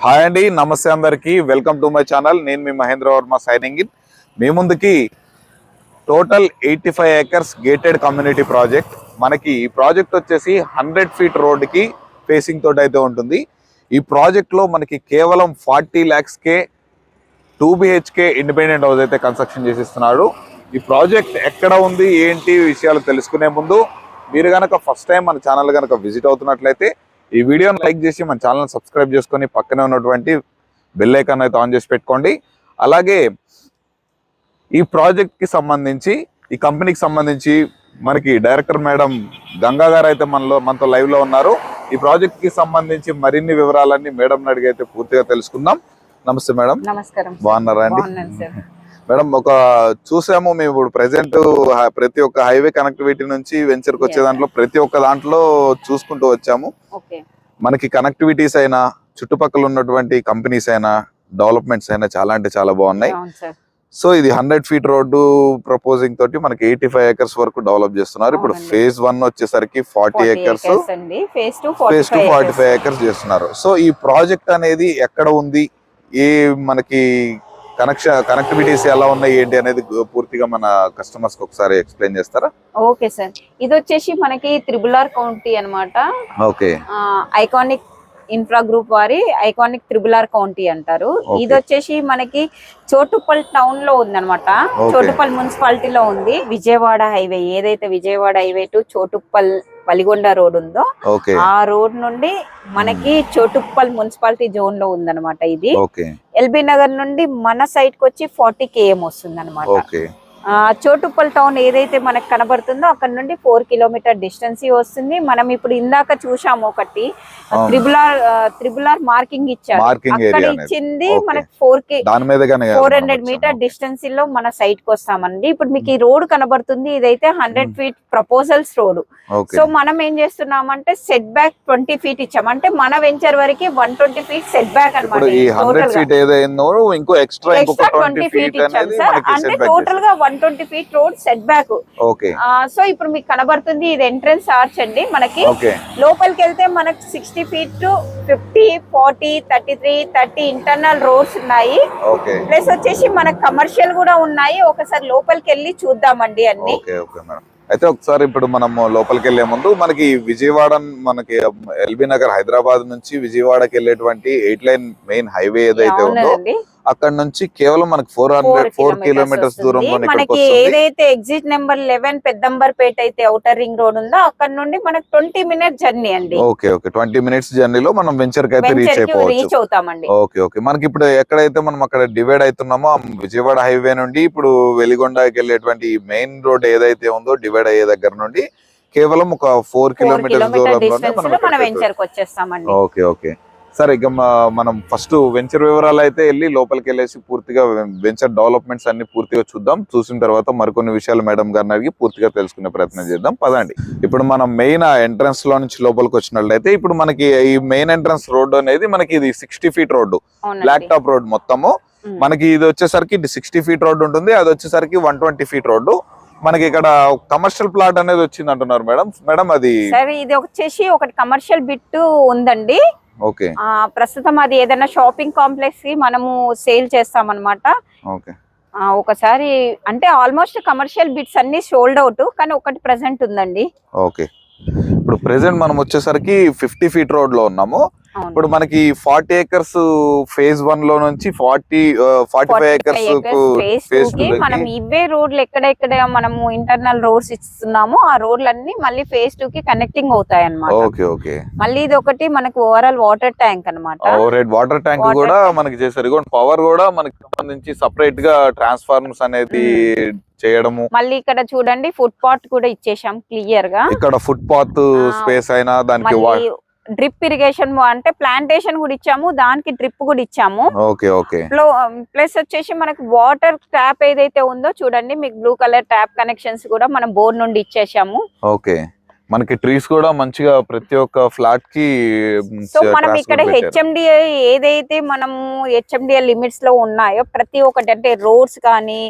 Hi అండి, నమస్తే అందరికి. Welcome to my channel. నేను మీ మహేంద్ర వర్మ సైనింగ్ ఇన్. మీ ముందుకి total 85 acres gated community project. మనకి ఈ ప్రాజెక్ట్ వచ్చేసి 100 feet రోడ్డుకి ఫేసింగ్ తోటి అయితే ఉంటుంది. ఈ ప్రాజెక్ట్లో మనకి కేవలం 40 lakhsకే 2 BHK ఇండిపెండెంట్ హౌస్ అయితే కన్స్ట్రక్షన్ చేసిస్తున్నాడు. ఈ ప్రాజెక్ట్ ఎక్కడ ఉంది ఏంటి విషయాలు తెలుసుకునే ముందు మీరు కనుక ఫస్ట్ టైం మన ఛానల్ కనుక విజిట్ అవుతున్నట్లయితే ఈ వీడియోని లైక్ చేసి మన ఛానల్ సబ్స్క్రైబ్ చేసుకొని పక్కనే ఉన్నటువంటి బెల్ ఐకాన్ అయితే ఆన్ చేసి పెట్టుకోండి. అలాగే ఈ ప్రాజెక్ట్కి సంబంధించి ఈ కంపెనీకి సంబంధించి మనకి డైరెక్టర్ మేడం గంగా గారు అయితే మనతో లైవ్లో ఉన్నారు. ఈ ప్రాజెక్ట్కి సంబంధించి మరిన్ని వివరాలన్నీ మేడం అడిగి అయితే పూర్తిగా తెలుసుకుందాం. నమస్తే మేడం. నమస్కారం. బాగున్నారా అండి? మేడం, చూసాము మేము ఇప్పుడు ప్రెసెంట్ ప్రతి ఒక్క హైవే కనెక్టివిటీ నుంచి వెంచర్కి వచ్చే దాంట్లో ప్రతి ఒక్క దాంట్లో చూసుకుంటూ వచ్చాము. మనకి కనెక్టివిటీస్ అయినా చుట్టుపక్కల ఉన్నటువంటి కంపెనీస్ అయినా డెవలప్మెంట్స్ అయినా చాలా అంటే చాలా బాగున్నాయి. సో ఇది 100 feet రోడ్డు ప్రపోజింగ్ తోటి మనకి 85 acres వరకు డెవలప్ చేస్తున్నారు. ఇప్పుడు phase 1 వచ్చేసరికి 40 acres, phase 2 45 acres చేస్తున్నారు. సో ఈ ప్రాజెక్ట్ అనేది ఎక్కడ ఉంది, ఏ మనకి కనెక్టివిటీస్ ఎలా ఉన్నాయి ఏంటి అనేది పూర్తిగా మన కస్టమర్స్ కి ఒకసారి ఎక్స్ప్లెయిన్ చేస్తారా? Okay sir. ఇది వచ్చేసి మనకి RRR కౌంటీ అన్నమాట. ఓకే. ఐకానిక్ ఇన్ఫ్రా గ్రూప్ వారి ఐకానిక్ RRR కౌంటీ అంటారు. ఇది వచ్చేసి మనకి చోటుప్పల్ టౌన్ లో ఉంది అనమాట. చోటుప్పల్ మున్సిపాలిటీలో ఉంది. విజయవాడ హైవే, ఏదైతే Vijayawada highway to Choutuppal Valigonda road ఉందో ఆ రోడ్ నుండి మనకి చోటుప్పల్ మున్సిపాలిటీ జోన్ లో ఉందన్నమాట. ఇది ఎల్బీ నగర్ నుండి మన సైడ్ కి వచ్చి 40 km వస్తుంది అనమాట. చోటుప్పల్ టౌన్ ఏదైతే మనకు కనబడుతుందో అక్కడ నుండి 4 kilometer డిస్టెన్స్ వస్తుంది. మనం ఇప్పుడు ఇందాక చూసాము ఒకటి RRR మార్కింగ్ ఇచ్చారు. అక్కడ ఇచ్చింది మనకి 400 meter డిస్టెన్స్ లో మన సైట్ కి వస్తామండి. ఇప్పుడు మీకు ఈ రోడ్ కనబడుతుంది, ఇదైతే 100 feet ప్రపోజల్స్ రోడ్. సో మనం ఏం చేస్తున్నామంటే సెట్ బ్యాక్ 20 feet ఇచ్చాం. అంటే మన వెంచర్ వరకు 120 feet సెట్ బ్యాక్ అనమాట. ఎక్స్ట్రా 20 feet ఇచ్చాం సార్. అంటే టోటల్ గా 120 feet road set back. So ఇప్పుడు మీకు కనబడుతుంది ఇది ఎంట్రన్స్ ఆర్చ్ అండి. మనకి లోపలికి వెళ్తే మనకి 60 feet టు 50, 40, 33, 30 ఇంటర్నల్ రోడ్స్ ఉన్నాయి. ప్లస్ వచ్చేసి మనకి కమర్షియల్ కూడా ఉన్నాయి. ఒకసారి లోపలికి వెళ్ళి చూద్దామండి అన్ని. అయితే ఒకసారి ఇప్పుడు మనం లోపలికి వెళ్లే ముందు మనకి విజయవాడ, మనకి ఎల్బీ నగర్ హైదరాబాద్ నుంచి విజయవాడకి వెళ్ళేటువంటి 8 lane మెయిన్ హైవే ఏదైతే ఉందో అక్కడ నుంచి కేవలం మనకి 4 kilometers దూరంలో మనకి ఏదైతే ఎగ్జిట్ నెంబర్ 11 పెద్దంబర్పేట అయితే ఔటర్ రింగ్ రోడ్ ఉందో అక్కడ నుండి మనకి 20 minutes జర్నీ అండి. ఓకే. 20 minutes జర్నీలో మనం వెంచర్ కి అయితే రీచ్ అవుతామండి. ఓకే. మనకి ఇప్పుడు ఎక్కడైతే మనం అక్కడ డివైడ్ అవుతున్నామో విజయవాడ హైవే నుండి ఇప్పుడు వెలిగొండకి వెళ్ళేటువంటి మెయిన్ రోడ్ ఏదైతే ఉందో డివైడ్ అయ్యే దగ్గర నుండి కేవలం ఒక 4 kilometers దూరంలోనే మనం వెంచర్ కి వచ్చేస్తామండి. ఓకే. సరే, ఇక మనం ఫస్ట్ వెంచర్ వివరాలు అయితే వెళ్ళి లోపలికి వెళ్ళేసి పూర్తిగా వెంచర్ డెవలప్మెంట్స్ అన్ని పూర్తిగా చూద్దాం. చూసిన తర్వాత మరికొన్ని విషయాలు మేడం గారిని అడిగి పూర్తిగా తెలుసుకునే ప్రయత్నం చేద్దాం. పదండి. ఇప్పుడు మనం మెయిన్ ఎంట్రన్స్ లో నుంచి లోపలికి వచ్చినట్లయితే ఇప్పుడు మనకి ఈ మెయిన్ ఎంట్రన్స్ రోడ్ అనేది మనకి ఇది 60 feet road, black top road మొత్తము. మనకి ఇది వచ్చేసరికి 60 feet రోడ్డు ఉంటుంది, అది వచ్చేసరికి 120 feet రోడ్డు. మనకి ఇక్కడ కమర్షియల్ ప్లాట్ అనేది వచ్చింది అంటున్నారు మేడం. అది ఇది వచ్చేసి ఒకటి కమర్షియల్ బిట్ ఉందండి. ఓకే. ప్రస్తుతం అది ఏదైనా షాపింగ్ కాంప్లెక్స్ కి మనము సేల్ చేస్తాం అన్నమాట. ఓకే. ఒకసారి అంటే ఆల్మోస్ట్ కమర్షియల్ బిట్స్ అన్ని సోల్డ్ అవుట్, కానీ ఒకటి ప్రెసెంట్ ఉందండి. ఓకే. ఇప్పుడు ప్రెసెంట్ మనం వచ్చేసరికి 50 feet రోడ్ లో ఉన్నాము. ఇప్పుడు మనకి 40 acres phase 1 లో నుంచి 45 acres phase 2 కి మనం ఇవే రోడ్లు ఎక్కడెక్కడ మనము ఇంటర్నల్ రోడ్స్ ఇస్తున్నామో ఆ రోడ్లన్నీ మళ్ళీ phase 2 కి కనెక్టింగ్ అవుతాయి అన్నమాట. ఓకే. మళ్ళీ ఇది ఒకటి మనకు ఓవరాల్ వాటర్ ట్యాంక్ అన్నమాట. వాటర్ ట్యాంక్ కూడా మనకి చేశారు. పవర్ కూడా మనకి సంబంధించి సపరేట్ గా ట్రాన్స్ఫార్మర్స్ అనేది చేయడము. మళ్ళీ ఇక్కడ చూడండి ఫుట్ పాత్ కూడా ఇచ్చేసాం క్లియర్ గా. ఇక్కడ ఫుట్ పాత్ స్పేస్ అయినా దానికి డ్రిప్ ఇరిగేషన్ అంటే ప్లాంటేషన్ కూడా ఇచ్చాము, దానికి డ్రిప్ కూడా ఇచ్చాము. ఓకే. ప్లస్ వచ్చేసి మనకి వాటర్ ట్యాప్ ఏదైతే ఉందో చూడండి, మీకు బ్లూ కలర్ ట్యాప్ కనెక్షన్స్ కూడా మనం బోర్డు నుండి ఇచ్చేసాము. ఓకే. మనకి ట్రీస్ కూడా మంచిగా ప్రతి ఒక్క ఫ్లాట్ కి సో మనం ఇక్కడ హెచ్ఎండిఏ ఏదైతే మనము హెచ్ఎండిఏ లిమిట్స్ లో ఉన్నాయో ప్రతి ఒక్కటి అంటే రోడ్స్ కానీ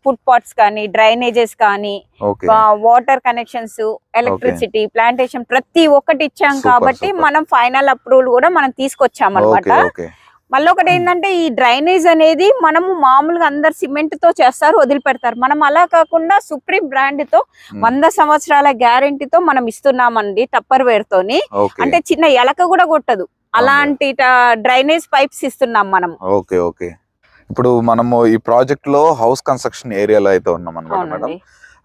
ఫుట్ పాత్స్ కానీ డ్రైనేజెస్ కానీ వాటర్ కనెక్షన్స్ ఎలక్ట్రిసిటీ ప్లాంటేషన్ ప్రతి ఒక్కటి ఇచ్చాం కాబట్టి మనం ఫైనల్ అప్రూవల్ కూడా మనం తీసుకొచ్చాం అన్నమాట. మళ్ళీ ఒకటి ఏంటంటే ఈ డ్రైనేజ్ అనేది మనము మామూలుగా అందరు సిమెంట్ తో చేస్తారు వదిలిపెడతారు, మనం అలా కాకుండా సుప్రీం బ్రాండ్ తో 100 సంవత్సరాల గ్యారంటీతో మనం ఇస్తున్నామండి. టప్పర్ వేర్ తోని అంటే చిన్న ఎలక కూడా కొట్టదు అలాంటి డ్రైనేజ్ పైప్స్ ఇస్తున్నాం మనం. Okay okay. ఇప్పుడు మనము ఈ ప్రాజెక్ట్ లో హౌస్ కన్స్ట్రక్షన్ ఏరియాలో అయితే ఉన్నాం అన్నమాట మేడం.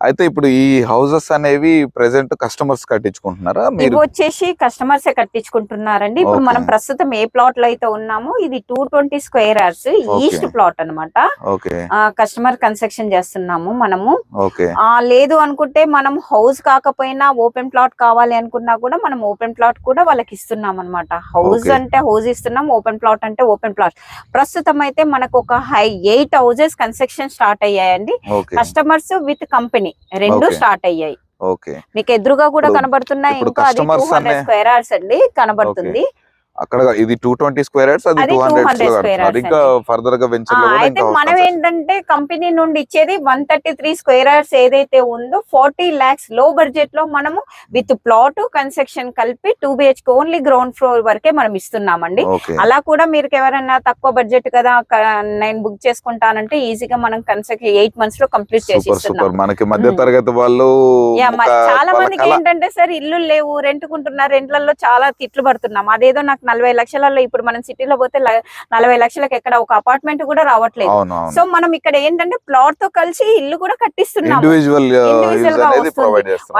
అయితే ఇప్పుడు ఈ హౌసెస్ అనేవి ప్రెసెంట్ కస్టమర్స్ కట్టించుకుంటున్నారా? ఇవి వచ్చేసి కస్టమర్స్ కట్టించుకుంటున్నారండి. ఇప్పుడు మనం ప్రస్తుతం ఏ ప్లాట్ లో అయితే ఉన్నామో ఇది 220 స్క్వేర్ యార్డ్స్ ఈస్ట్ ప్లాట్ అన్నమాట. కస్టమర్ కన్స్ట్రక్షన్ చేస్తున్నాము మనము. లేదు అనుకుంటే మనం హౌస్ కాకపోయినా ఓపెన్ ప్లాట్ కావాలి అనుకున్నా కూడా మనం ఓపెన్ ప్లాట్ కూడా వాళ్ళకి ఇస్తున్నాం అన్నమాట. హౌస్ అంటే హౌస్ ఇస్తున్నాం, ఓపెన్ ప్లాట్ అంటే ఓపెన్ ప్లాట్. ప్రస్తుతం అయితే మనకు ఒక 8 హౌసెస్ కన్స్ట్రక్షన్ స్టార్ట్ అయ్యాయండి. కస్టమర్స్ విత్ కంపెనీ రెండు స్టార్ట్ అయ్యాయి. మీకు ఎదురుగా కూడా కనబడుతున్నాయి. ఇంకా అది 200 స్క్వేర్ యార్డ్స్ అండి కనబడుతుంది. అక్కడ ఇది 220 స్క్వేర్ యార్డ్స్, అది 200 స్క్వేర్ యార్డ్స్. ఇంకా ఫర్దర్ గా వెంచర్ లో కూడా అయితే మనం ఏంటంటే కంపెనీ నుండి ఇచ్చేది 133 స్క్వేర్ యార్డ్స్ ఏదైతే ఉందో 40 lakhs లో బడ్జెట్ లో మనము విత్ ప్లాట్ కన్స్ట్రక్షన్ కలిపి 2 BHK ఓన్లీ గ్రౌండ్ ఫ్లోర్ వరకే మనం ఇస్తున్నామండి. అలా కూడా మీరు ఎవరైనా తక్కువ బడ్జెట్ కదా నేను బుక్ చేసుకుంటానంటే ఈజీగా మనం కన్స్ట్రక్షన్ 8 months లో కంప్లీట్ చేసి ఇస్తున్నాం. మనకి మధ్య తరగతి వాళ్ళు చాలా మందికి ఏంటంటే సార్ ఇల్లు లేవు రెంట్కుంటున్నారు, రెంట్లలో చాలా తిట్లు పడుతున్నాం. అదేదో నాకు 40 లక్షలలో ఇప్పుడు మనం సిటీలో పోతే 40 లక్షలకు ఎక్కడ ఒక అపార్ట్మెంట్ కూడా రావట్లేదు. సో మనం ఇక్కడ ఏంటంటే ప్లాట్ తో కలిసి ఇల్లు కూడా కట్టిస్తున్నాం.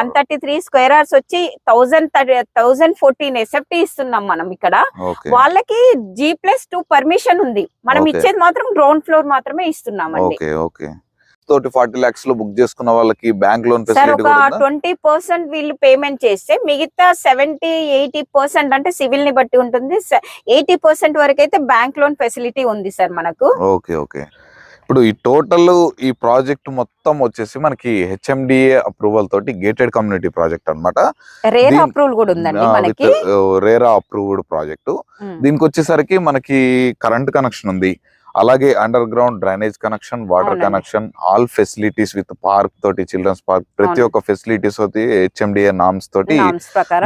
133 స్క్వేర్ యార్డ్స్ వచ్చి 1014 SFT ఇస్తున్నాం మనం ఇక్కడ. వాళ్ళకి G+2 పర్మిషన్ ఉంది, మనం ఇచ్చేది మాత్రం గ్రౌండ్ ఫ్లోర్ మాత్రమే ఇస్తున్నామండి. 40 lakhs లో బుక్ చేసుకున్న వాళ్ళకి బ్యాంక్ లోన్ ఫెసిలిటీ కూడా ఉందా? 20% వీళ్ళు పేమెంట్ చేస్తే మిగతా 70-80% అంటే సివిల్ ని బట్టి ఉంటుంది. 80% వరకు అయితే బ్యాంక్ లోన్ ఫెసిలిటీ ఉంది సార్ మనకు. Okay okay. ఇప్పుడు ఈ టోటల్ ఈ ప్రాజెక్ట్ మొత్తం వచ్చేసి మనకి హెచ్ఎండిఏ అప్రూవల్ తోటి గేటెడ్ కమ్యూనిటీ ప్రాజెక్ట్ అన్నమాట. రేరా అప్రూవల్ కూడా ఉందండి మనకి. RERA approved project. దీనికి వచ్చేసరికి మనకి కరెంట్ కనెక్షన్ ఉంది, అలాగే under ground drainage connection, water connection, all facilities with park తోటి, చిల్డ్రన్స్ పార్క్, ప్రతి ఒక్క ఫెసిలిటీస్ తోటి హెచ్ఎండిఏ నామ్స్ తోటి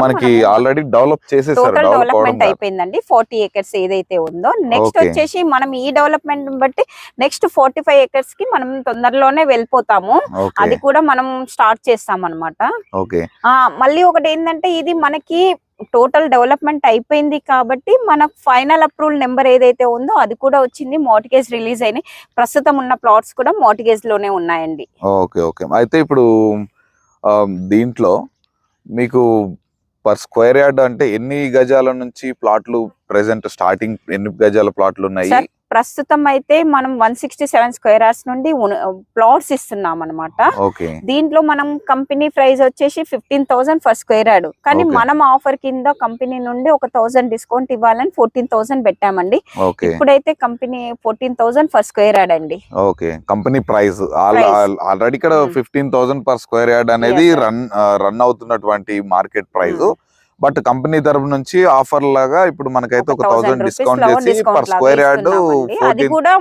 మనకి ఆల్రెడీ డెవలప్ చేసేసారు. డెవలప్మెంట్ అయిపోయిందండి 40 acres ఏదైతే ఉందో. నెక్స్ట్ వచ్చేసి మనం ఈ డెవలప్మెంట్ బట్టి నెక్స్ట్ 45 acres కి మనం తొందరలోనే వెళ్ళిపోతాము. అది కూడా మనం స్టార్ట్ చేస్తాం అన్నమాట. మళ్ళీ ఒకటి ఏంటంటే ఇది మనకి టోటల్ డెవలప్మెంట్ అయిపోయింది కాబట్టి మనకు ఫైనల్ అప్రూవల్ నెంబర్ ఏదైతే ఉందో అది కూడా వచ్చింది. మార్టిగేజ్ రిలీజ్ అయినాయి. ప్రస్తుతం ఉన్న ప్లాట్స్ కూడా మార్టిగేజ్ లోనే ఉన్నాయండి. Okay okay. అయితే ఇప్పుడు దీంట్లో మీకు పర్ స్క్వేర్ యార్డ్ అంటే ఎన్ని గజాల నుంచి ప్లాట్లు ప్రెసెంట్ స్టార్టింగ్ ఎన్ని గజాల ప్లాట్లు ఉన్నాయి? ప్రస్తుతం అయితే మనం 167 స్క్వేర్ యార్డ్స్ నుండి ప్లాట్స్ ఇస్తున్నాం అనమాట. దీంట్లో మనం కంపెనీ ప్రైస్ వచ్చేసి 15,000 ఫర్ స్క్వేర్ యార్డ్. కానీ మనం ఆఫర్ కింద కంపెనీ నుండి 1,000 డిస్కౌంట్ ఇవ్వాలని 14,000 పెట్టామండి. ఇప్పుడైతే కంపెనీ 14,000 ఫర్ స్క్వేర్ యార్డ్ అండి. ఓకే, కంపెనీ ప్రైస్ ఆల్రెడీ ఇక్కడ 15,000 పర్ స్క్వేర్ యార్డ్ అనేది రన్ అవుతున్నటువంటి మార్కెట్ ప్రైస్. బట్ కంపెనీ తరపు నుంచి ఆఫర్ లాగా ఇప్పుడు మనకైతే 1,000 డిస్కౌంట్ చేసి పర్ స్క్వేర్ యార్డ్. అది కూడా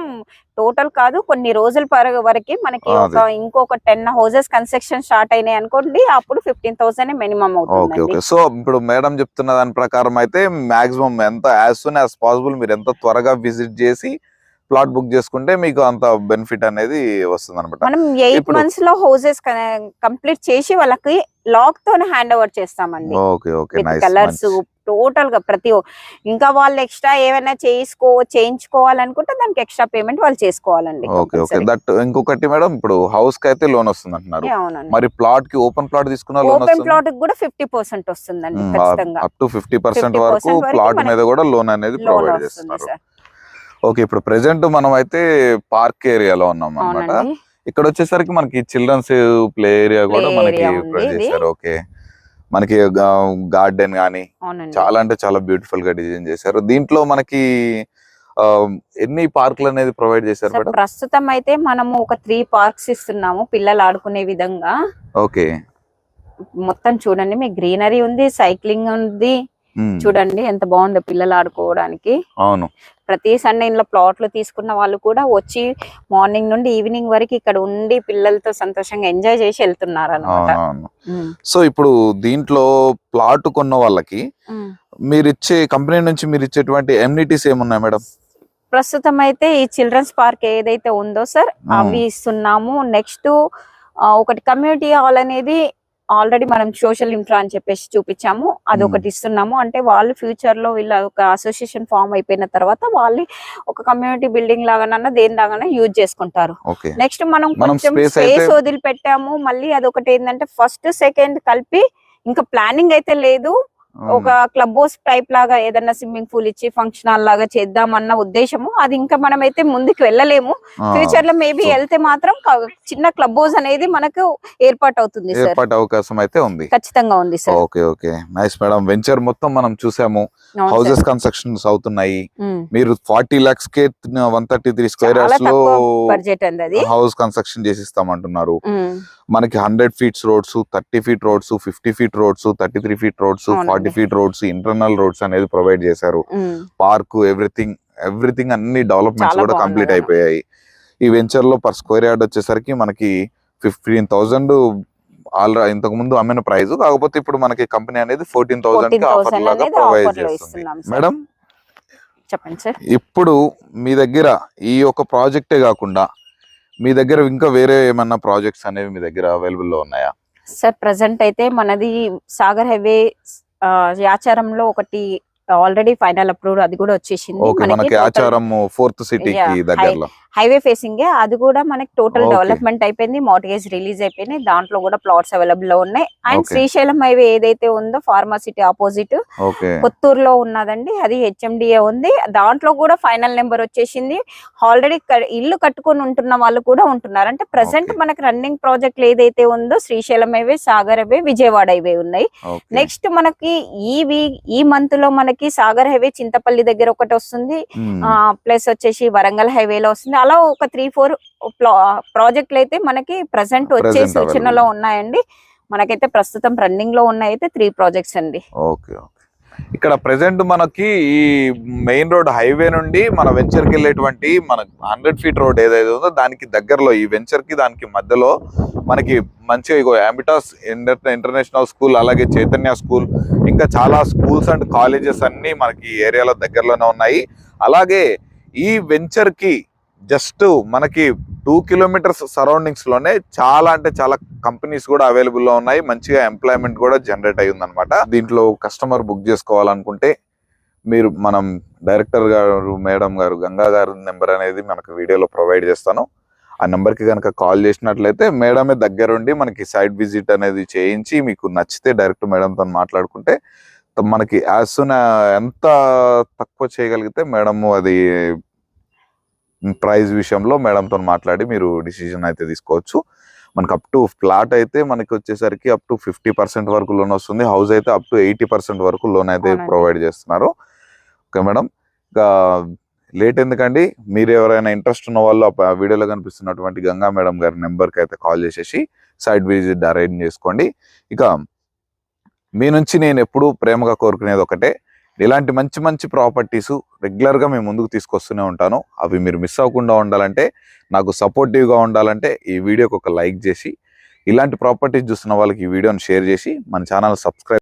టోటల్ కాదు, కొన్ని రోజుల వరకు మనకి ఇంకొక 10 హౌసెస్ కన్స్ట్రక్షన్ స్టార్ట్ అయినాయి అనుకోండి, అప్పుడు 15,000 మినిమం అవుతుంది. ఓకే. సో ఇప్పుడు మేడం చెప్తున్న దాని ప్రకారం అయితే మాక్సిమం ఎంత యాజ్ సూన్ యాజ్ పాసిబుల్ మీరు ఎంత త్వరగా విజిట్ చేసి ప్లాట్ బుక్ చేసుకుంటే మీకు అంత బెనిఫిట్ అనేది వస్తుంది అనమాట. మనం 8 months లో హౌసెస్ కంప్లీట్ చేసి వాళ్ళకి లాక్ తో హ్యాండ్ ఓవర్ చేస్తామండి. కలర్స్ టోటల్ గా ప్రతి ఇంకా వాళ్ళు ఎక్స్ట్రా ఏమైనా చేయించుకోవాలనుకుంటే దానికి ఎక్స్ట్రా పేమెంట్ వాళ్ళు చేసుకోవాలండి. ఇంకొకటి మేడం, ఇప్పుడు హౌస్ కి అయితే లోన్ వస్తుంది అంటున్నారు, మరి ప్లాట్ కి ఓపెన్ ప్లాట్ తీసుకున్న ఓపెన్ ప్లాట్ కూడా 50% వస్తుందండి. అప్ టు 50% వరకు ప్లాట్ మీద కూడా లోన్ అనేది ప్రొవైడ్ చేస్తున్నారు. ఓకే, ఇప్పుడు ప్రెసెంట్ మనం అయితే పార్క్ ఏరియాలో ఉన్నాం అన్నమాట. ఇక్కడ వచ్చేసరికి మనకి చిల్డ్రన్స్ ప్లే ఏరియా కూడా మనకి ప్రొవైడ్ చేశారు. ఓకే, మనకి గార్డెన్ గానీ చాలా అంటే చాలా బ్యూటిఫుల్ గా డిజైన్ చేశారు. దీంట్లో మనకి ఎన్ని పార్కులు అనేది ప్రొవైడ్ చేశారు మేడం? ప్రస్తుతం అయితే మనము ఒక 3 పార్క్స్ ఇస్తున్నాము పిల్లలు ఆడుకునే విధంగా. ఓకే, మొత్తం చూడండి, మీకు గ్రీనరీ ఉంది, సైక్లింగ్ ఉంది. చూడండి ఎంత బాగుందో పిల్లలు ఆడుకోవడానికి. అవును, ప్రతి సండే ఇంట్లో ప్లాట్లు తీసుకున్న వాళ్ళు కూడా వచ్చి మార్నింగ్ నుండి ఈవినింగ్ వరకు ఇక్కడ ఉండి పిల్లలతో సంతోషంగా ఎంజాయ్ చేసి వెళ్తున్నారు అన్నమాట. సో ఇప్పుడు దీంట్లో ప్లాట్ కొన్న వాళ్ళకి మీరు ఇచ్చే కంపెనీ నుంచి మీరు ఇచ్చేటువంటి ఎమ్యూనిటీస్ ఏమున్నాయి మేడం? ప్రస్తుతం అయితే ఈ చిల్డ్రన్స్ పార్క్ ఏదైతే ఉందో సార్ అవి ఇస్తున్నాము. నెక్స్ట్ ఒకటి కమ్యూనిటీ హాల్ అనేది ఆల్రెడీ మనం సోషల్ ఇన్ఫ్రా అని చెప్పేసి చూపించాము, అదొకటి ఇస్తున్నాము. అంటే వాళ్ళు ఫ్యూచర్ లో వీళ్ళ ఒక అసోసియేషన్ ఫామ్ అయిపోయిన తర్వాత వాళ్ళు ఒక కమ్యూనిటీ బిల్డింగ్ లాగానన్నా దేని లాగానే యూజ్ చేసుకుంటారు. నెక్స్ట్ మనం కొంచెం స్పేస్ వదిలిపెట్టాము. మళ్ళీ అదొకటి ఏంటంటే ఫస్ట్ సెకండ్ కలిపి ఇంకా ప్లానింగ్ అయితే లేదు. ఒక క్లబ్ హౌస్ టైప్ లాగా ఏదన్నా స్విమ్మింగ్ పూల్ ఇచ్చి ఫంక్షన్ హాల్ లాగా చేద్దామన్న ఉద్దేశము. అది ఇంకా మనం అయితే ముందుకు వెళ్ళలేము. ఫ్యూచర్ లో మేబీ వెళ్తే మాత్రం చిన్న క్లబ్ హౌస్ అనేది మనకు ఏర్పాటు అవుతుంది, ఏర్పాటు అవకాశం అయితే ఉంది, ఖచ్చితంగా ఉంది sir. Okay okay, nice madam. Venture మొత్తం మనం చూసాము, హౌసెస్ కన్స్ట్రక్షన్స్ అవుతున్నాయి. మీరు 40 lakhs కే 133 స్క్వేర్ యార్డ్స్ లో బడ్జెట్ అండి హౌస్ కన్స్ట్రక్షన్ చేసిస్తామంటున్నారు. మనకి 100 feet roads, 30 feet roads, 50 feet roads, 33 feet roads, 40 feet roads, internal roads అనేది ప్రొవైడ్ చేశారు. పార్క్, ఎవ్రీథింగ్ అన్ని డెవలప్మెంట్స్ కూడా కంప్లీట్ అయిపోయాయి. ఈ వెంచర్ లో పర్ స్క్వేర్ యార్డ్ వచ్చేసరికి మనకి 15,000 ఇంతకు ముందు అమ్మిన ప్రైస్, కాకపోతే ఇప్పుడు మనకి కంపెనీ అనేది 14,000 కి ఆఫర్ లాగా ప్రొవైడ్ చేస్తుంది. మేడం చెప్పండి సార్, ఇప్పుడు మీ దగ్గర ఈ ఒక ప్రాజెక్టే కాకుండా మీ దగ్గర ఇంకా వేరే ఏమన్నా ప్రాజెక్ట్స్ అనేవి మీ దగ్గర అవైలబుల్ లో ఉన్నాయా? సార్ ప్రెసెంట్ అయితే మనది సాగర్ హైవే యాచారంలో ఒకటి ఆల్రెడీ ఫైనల్ అప్రూవ్, అది కూడా వచ్చేసింది. మనకి ఆచారం 4th సిటీకి దగ్గరలో హైవే ఫేసింగ్, అది కూడా మనకి టోటల్ డెవలప్మెంట్ అయిపోయింది. మార్టిగేజ్ రిలీజ్ అయిపోయింది, దాంట్లో కూడా ప్లాట్స్ అవైలబుల్ లో ఉన్నాయి. అండ్ శ్రీశైలం హైవే ఏదైతే ఉందో ఫార్మాసిటీ ఆపోజిట్ కొత్తూరులో ఉన్నదండి, అది హెచ్ఎండిఏ ఉంది. దాంట్లో కూడా ఫైనల్ నెంబర్ వచ్చేసింది. ఆల్రెడీ ఇల్లు కట్టుకొని ఉంటున్న వాళ్ళు కూడా ఉంటున్నారు. అంటే ప్రెసెంట్ మనకి రన్నింగ్ ప్రాజెక్ట్ ఏదైతే ఉందో Srisailam highway, Sagar highway, Vijayawada highway ఉన్నాయి. నెక్స్ట్ మనకి ఈ మంత్ లో మనకి సాగర్ హైవే చింతపల్లి దగ్గర ఒకటి వస్తుంది, ప్లస్ వచ్చేసి వరంగల్ హైవేలో వస్తుంది. అలా ఒక 3-4 ప్రాజెక్టులు అయితే మనకి ప్రెసెంట్ వచ్చే సూచనలో ఉన్నాయండి. మనకైతే ప్రస్తుతం రన్నింగ్ లో ఉన్నాయి అయితే 3 ప్రాజెక్ట్స్ అండి. ఓకే, ఇక్కడ ప్రెసెంట్ మనకి ఈ మెయిన్ రోడ్ హైవే నుండి మన వెంచర్ కి వెళ్ళేటువంటి మన 100 feet రోడ్ ఏదైతే ఉందో దానికి దగ్గరలో ఈ వెంచర్ కి దానికి మధ్యలో మనకి మంచిగా అంబిటాస్ ఇంటర్నేషనల్ స్కూల్, అలాగే చైతన్య స్కూల్, ఇంకా చాలా స్కూల్స్ అండ్ కాలేజెస్ అన్ని మనకి ఏరియాలో దగ్గరలోనే ఉన్నాయి. అలాగే ఈ వెంచర్ కి జస్ట్ మనకి 2 kilometers సరౌండింగ్స్ లోనే చాలా అంటే చాలా కంపెనీస్ కూడా అవైలబుల్ లో ఉన్నాయి. మంచిగా ఎంప్లాయ్మెంట్ కూడా జనరేట్ అయ్యింది అనమాట. దీంట్లో కస్టమర్ బుక్ చేసుకోవాలనుకుంటే మీరు మనం డైరెక్టర్ గారు మేడం గారు గంగా గారు నెంబర్ అనేది మనకు వీడియోలో ప్రొవైడ్ చేస్తాను. ఆ నెంబర్ కి కనుక కాల్ చేసినట్లయితే మేడమే దగ్గరుండి మనకి సైట్ విజిట్ అనేది చేయించి మీకు నచ్చితే డైరెక్ట్ మేడంతో మాట్లాడుకుంటే మనకి యాజ్ సూన్ ఎంత తక్కువ చేయగలిగితే మేడము అది ప్రైస్ విషయంలో మేడంతో మాట్లాడి మీరు డిసిజన్ అయితే తీసుకోవచ్చు. మనకి అప్ టు ఫ్లాట్ అయితే మనకి వచ్చేసరికి అప్ టు 50% వరకు లోన్ వస్తుంది. హౌస్ అయితే అప్ టు 80% వరకు లోన్ అయితే ప్రొవైడ్ చేస్తున్నారు. ఓకే మేడం, ఇంకా లేట్ ఎందుకండి, మీరు ఎవరైనా ఇంట్రెస్ట్ ఉన్న వాళ్ళు ఆ వీడియోలో కనిపిస్తున్నటువంటి గంగా మేడం గారి నెంబర్కి అయితే కాల్ చేసేసి సైట్ విజిట్ అరేంజ్ చేసుకోండి. ఇక మీ నుంచి నేను ఎప్పుడు ప్రేమగా కోరుకునేది ఒకటే, ఇలాంటి మంచి మంచి ప్రాపర్టీస్ రెగ్యులర్గా మేము ముందుకు తీసుకొస్తూనే ఉంటాను. అవి మీరు మిస్ అవ్వకుండా ఉండాలంటే, నాకు సపోర్టివ్గా ఉండాలంటే ఈ వీడియోకి ఒక లైక్ చేసి, ఇలాంటి ప్రాపర్టీస్ చూస్తున్న వాళ్ళకి ఈ వీడియోని షేర్ చేసి మన ఛానల్ సబ్స్క్రైబ్